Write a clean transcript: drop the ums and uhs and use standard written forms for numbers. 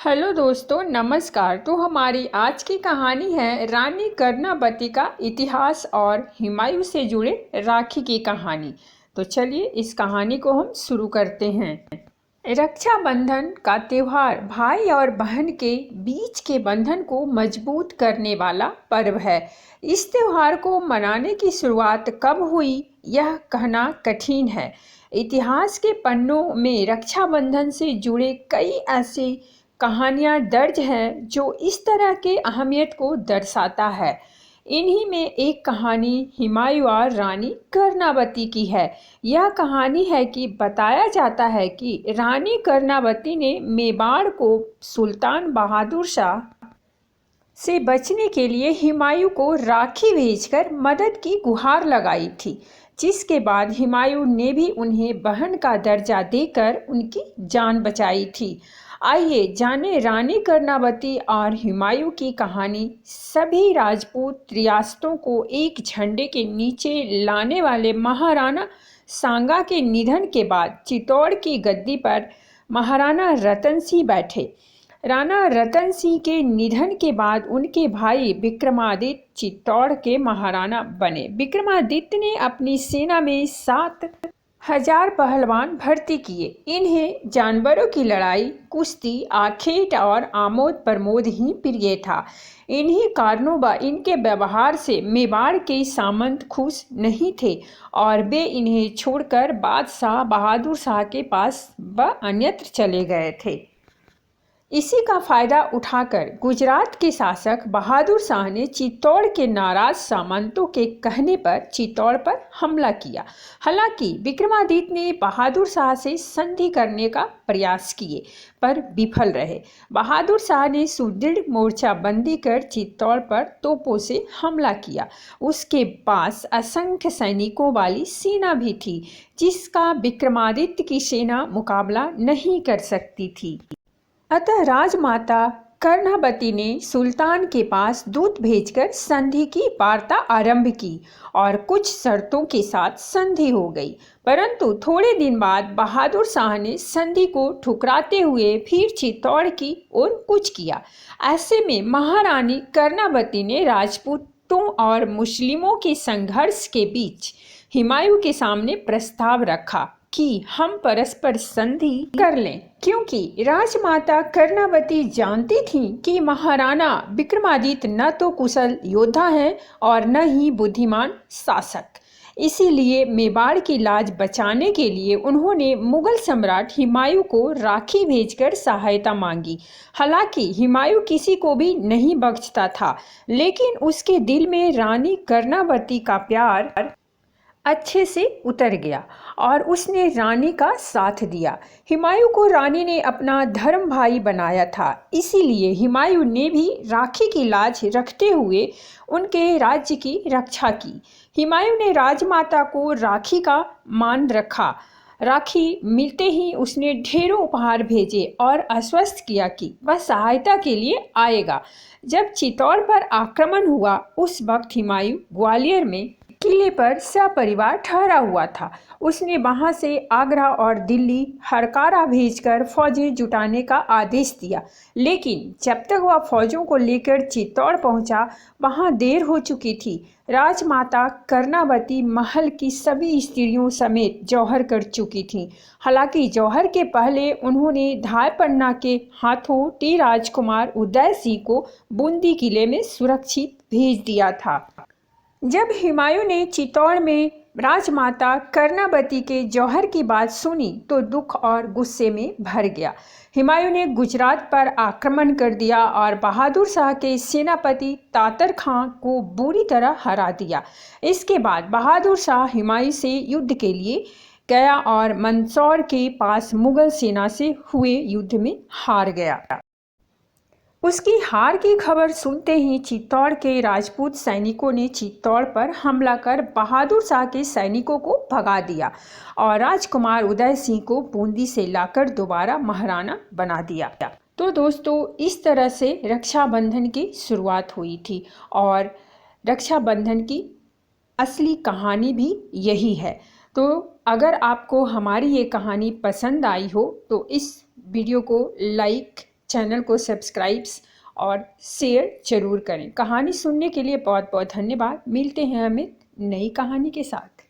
Hello दोस्तों, नमस्कार। तो हमारी आज की कहानी है रानी कर्णावती का इतिहास और हुमायूं से जुड़े राखी की कहानी। तो चलिए इस कहानी को हम शुरू करते हैं। रक्षाबंधन का त्यौहार भाई और बहन के बीच के बंधन को मजबूत करने वाला पर्व है। इस त्यौहार को मनाने की शुरुआत कब हुई यह कहना कठिन है। इतिहास के पन्नों में रक्षाबंधन से जुड़े कई ऐसे कहानियाँ दर्ज हैं जो इस तरह के अहमियत को दर्शाता है। इन्हीं में एक कहानी हुमायूं और रानी कर्णावती की है। यह कहानी है कि बताया जाता है कि रानी कर्णावती ने मेवाड़ को सुल्तान बहादुर शाह से बचने के लिए हुमायूं को राखी भेजकर मदद की गुहार लगाई थी, जिसके बाद हुमायूं ने भी उन्हें बहन का दर्जा देकर उनकी जान बचाई थी। आइए जाने रानी कर्णावती और हुमायूं की कहानी। सभी राजपूत रियासतों को एक झंडे के नीचे लाने वाले महाराणा सांगा के निधन के बाद चित्तौड़ की गद्दी पर महाराणा रतन सिंह बैठे। राणा रतन सिंह के निधन के बाद उनके भाई विक्रमादित्य चित्तौड़ के महाराणा बने। विक्रमादित्य ने अपनी सेना में 7,000 पहलवान भर्ती किए। इन्हें जानवरों की लड़ाई, कुश्ती, आखेट और आमोद प्रमोद ही प्रिय था। इन्हीं कारणों व इनके व्यवहार से मेवाड़ के सामंत खुश नहीं थे और वे इन्हें छोड़कर बादशाह बहादुर शाह के पास व अन्यत्र चले गए थे। इसी का फायदा उठाकर गुजरात के शासक बहादुर शाह ने चित्तौड़ के नाराज सामंतों के कहने पर चित्तौड़ पर हमला किया। हालांकि विक्रमादित्य ने बहादुर शाह से संधि करने का प्रयास किए पर विफल रहे। बहादुर शाह ने सुदृढ़ मोर्चाबंदी कर चित्तौड़ पर तोपों से हमला किया। उसके पास असंख्य सैनिकों वाली सेना भी थी, जिसका विक्रमादित्य की सेना मुकाबला नहीं कर सकती थी। अतः राजमाता कर्णावती ने सुल्तान के पास दूत भेजकर संधि की वार्ता आरंभ की और कुछ शर्तों के साथ संधि हो गई। परंतु थोड़े दिन बाद बहादुर शाह ने संधि को ठुकराते हुए फिर चित्तौड़ की ओर कूच किया। ऐसे में महारानी कर्णावती ने राजपूतों और मुस्लिमों के संघर्ष के बीच हुमायूं के सामने प्रस्ताव रखा कि हम परस्पर संधि कर लें, क्योंकि राजमाता कर्णावती जानती थीं कि महाराणा विक्रमादित्य न तो कुशल योद्धा हैं और न ही बुद्धिमान शासक। इसीलिए मेवाड़ की लाज बचाने के लिए उन्होंने मुगल सम्राट हुमायूं को राखी भेजकर सहायता मांगी। हालांकि हुमायूं किसी को भी नहीं बख्शता था, लेकिन उसके दिल में रानी कर्णावती का प्यार अच्छे से उतर गया और उसने रानी का साथ दिया। हुमायूं को रानी ने अपना धर्म भाई बनाया था, इसीलिए हुमायूं ने भी राखी की लाज रखते हुए उनके राज्य की रक्षा की। हुमायूं ने राजमाता को राखी का मान रखा। राखी मिलते ही उसने ढेरों उपहार भेजे और आश्वस्त किया कि वह सहायता के लिए आएगा। जब चित्तौड़ पर आक्रमण हुआ, उस वक्त हुमायूं ग्वालियर में किले पर सपरिवार ठहरा हुआ था। उसने वहां से आगरा और दिल्ली हरकारा भेजकर फौजें जुटाने का आदेश दिया, लेकिन जब तक वह फौजों को लेकर चित्तौड़ पहुंचा, वहां देर हो चुकी थी। राजमाता कर्णावती महल की सभी स्त्रियों समेत जौहर कर चुकी थीं। हालांकि जौहर के पहले उन्होंने धाय पन्ना के हाथों टी राजकुमार उदय सिंह को बूंदी किले में सुरक्षित भेज दिया था। जब हुमायूं ने चित्तौड़ में राजमाता कर्णावती के जौहर की बात सुनी तो दुख और गुस्से में भर गया। हुमायूं ने गुजरात पर आक्रमण कर दिया और बहादुर शाह के सेनापति तातर खां को बुरी तरह हरा दिया। इसके बाद बहादुर शाह हुमायूं से युद्ध के लिए गया और मंदसौर के पास मुगल सेना से हुए युद्ध में हार गया। उसकी हार की खबर सुनते ही चित्तौड़ के राजपूत सैनिकों ने चित्तौड़ पर हमला कर बहादुर शाह के सैनिकों को भगा दिया और राजकुमार उदय सिंह को बूंदी से लाकर दोबारा महाराणा बना दिया। तो दोस्तों, इस तरह से रक्षाबंधन की शुरुआत हुई थी और रक्षाबंधन की असली कहानी भी यही है। तो अगर आपको हमारी ये कहानी पसंद आई हो तो इस वीडियो को लाइक, चैनल को सब्सक्राइब्स और शेयर जरूर करें। कहानी सुनने के लिए बहुत बहुत धन्यवाद। मिलते हैं अमित नई कहानी के साथ।